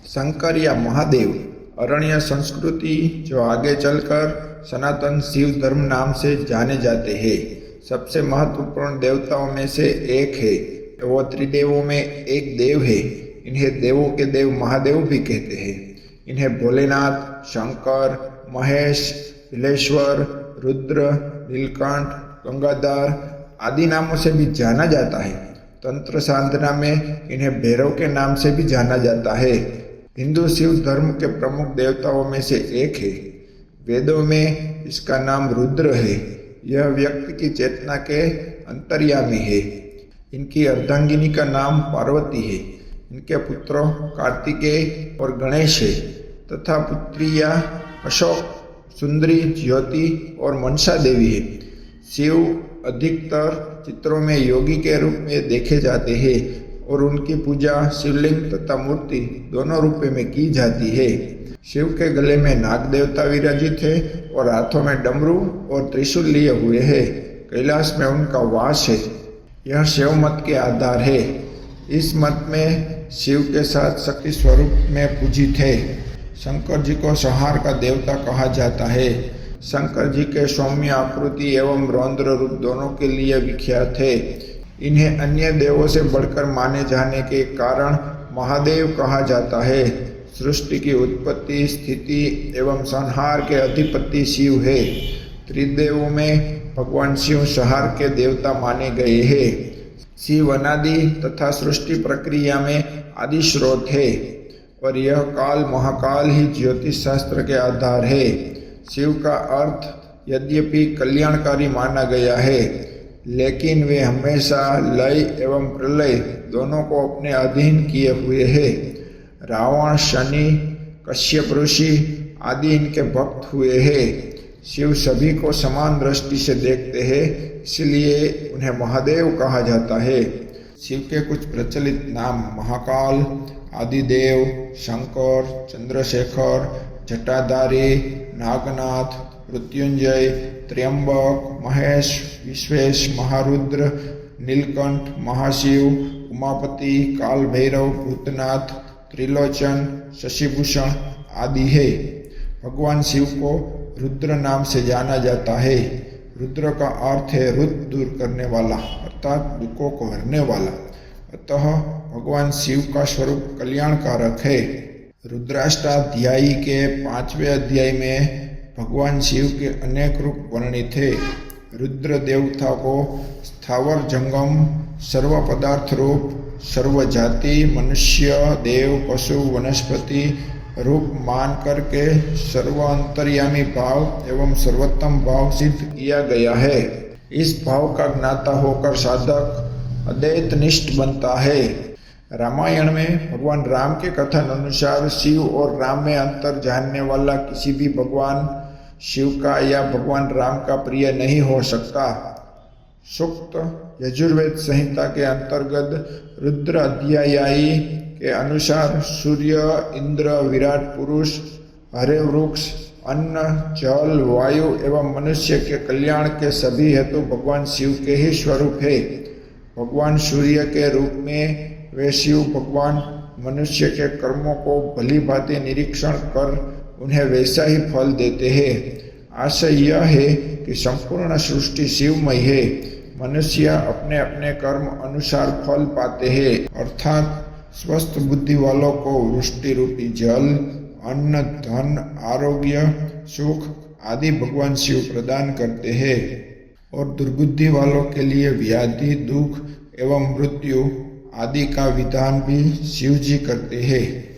शंकर या महादेव अरण्य संस्कृति जो आगे चलकर सनातन शिव धर्म नाम से जाने जाते हैं, सबसे महत्वपूर्ण देवताओं में से एक है। वो त्रिदेवों में एक देव है। इन्हें देवों के देव महादेव भी कहते हैं। इन्हें भोलेनाथ, शंकर, महेश, बिलेश्वर, रुद्र, नीलकंठ, गंगाधर आदि नामों से भी जाना जाता है। तंत्र साधना में इन्हें भैरव के नाम से भी जाना जाता है। हिंदू शिव धर्म के प्रमुख देवताओं में से एक है। वेदों में इसका नाम रुद्र है। यह व्यक्ति की चेतना के अंतर्यामी है। इनकी अर्धांगिनी का नाम पार्वती है। इनके पुत्रों कार्तिकेय और गणेश है तथा पुत्रियां अशोक, सुंदरी, ज्योति और मनसा देवी है। शिव अधिकतर चित्रों में योगी के रूप में देखे जाते हैं और उनकी पूजा शिवलिंग तथा मूर्ति दोनों रूप में की जाती है। शिव के गले में नाग देवता विराजित है और हाथों में डमरू और त्रिशूल लिए हुए है। कैलाश में उनका वास है। यह शिव मत के आधार है। इस मत में शिव के साथ शक्ति स्वरूप में पूजित है। शंकर जी को संहार का देवता कहा जाता है। शंकर जी के सौम्य आकृति एवं रौद्र रूप दोनों के लिए विख्यात है। इन्हें अन्य देवों से बढ़कर माने जाने के कारण महादेव कहा जाता है। सृष्टि की उत्पत्ति, स्थिति एवं संहार के अधिपति शिव है। त्रिदेवों में भगवान शिव संहार के देवता माने गए हैं। शिव अनादि तथा सृष्टि प्रक्रिया में आदि स्रोत है और यह काल महाकाल ही ज्योतिष शास्त्र के आधार है। शिव का अर्थ यद्यपि कल्याणकारी माना गया है, लेकिन वे हमेशा लय एवं प्रलय दोनों को अपने अधीन किए हुए हैं। रावण, शनि, कश्यप ऋषि आदि इनके भक्त हुए हैं। शिव सभी को समान दृष्टि से देखते हैं, इसलिए उन्हें महादेव कहा जाता है। शिव के कुछ प्रचलित नाम महाकाल, आदिदेव, शंकर, चंद्रशेखर, जटाधारी, नागनाथ, मृत्युंजय, त्र्यंबक, महेश, विश्वेश, महारुद्र, नीलकंठ, महाशिव, उमापति, काल भैरव, भूतनाथ, त्रिलोचन, शशिभूषण आदि है। भगवान शिव को रुद्र नाम से जाना जाता है। रुद्र का अर्थ है रुद्र दूर करने वाला, अर्थात दुखों को हरने वाला। अतः भगवान शिव का स्वरूप कल्याणकारक है। रुद्राष्टाध्यायी के 5वें अध्याय में भगवान शिव के अनेक रूप वर्णित है। रुद्र देवता को स्थावर जंगम, सर्व पदार्थ रूप, सर्व जाति, मनुष्य, देव, पशु, वनस्पति रूप मान करके सर्व अंतर्यामी भाव एवं सर्वोत्तम भाव सिद्ध किया गया है। इस भाव का ज्ञाता होकर साधक अद्वैतनिष्ठ बनता है। रामायण में भगवान राम के कथन अनुसार शिव और राम में अंतर जानने वाला किसी भी भगवान शिव का या भगवान राम का प्रिय नहीं हो सकता। सूक्त यजुर्वेद संहिता के अंतर्गत रुद्र अध्यायी के अनुसार सूर्य, इंद्र, विराट पुरुष, हरे वृक्ष, अन्न, जल, वायु एवं मनुष्य के कल्याण के सभी हेतु भगवान शिव के ही स्वरूप है। भगवान सूर्य के रूप में वे शिव भगवान मनुष्य के कर्मों को भली भांति निरीक्षण कर उन्हें वैसा ही फल देते हैं। आशय यह है कि संपूर्ण सृष्टि शिवमय है। मनुष्य अपने अपने कर्म अनुसार फल पाते हैं, अर्थात स्वस्थ बुद्धि वालों को वृष्टि रूपी जल, अन्न, धन, आरोग्य, सुख आदि भगवान शिव प्रदान करते हैं और दुर्बुद्धि वालों के लिए व्याधि, दुख एवं मृत्यु आदि का विधान भी शिव जी करते हैं।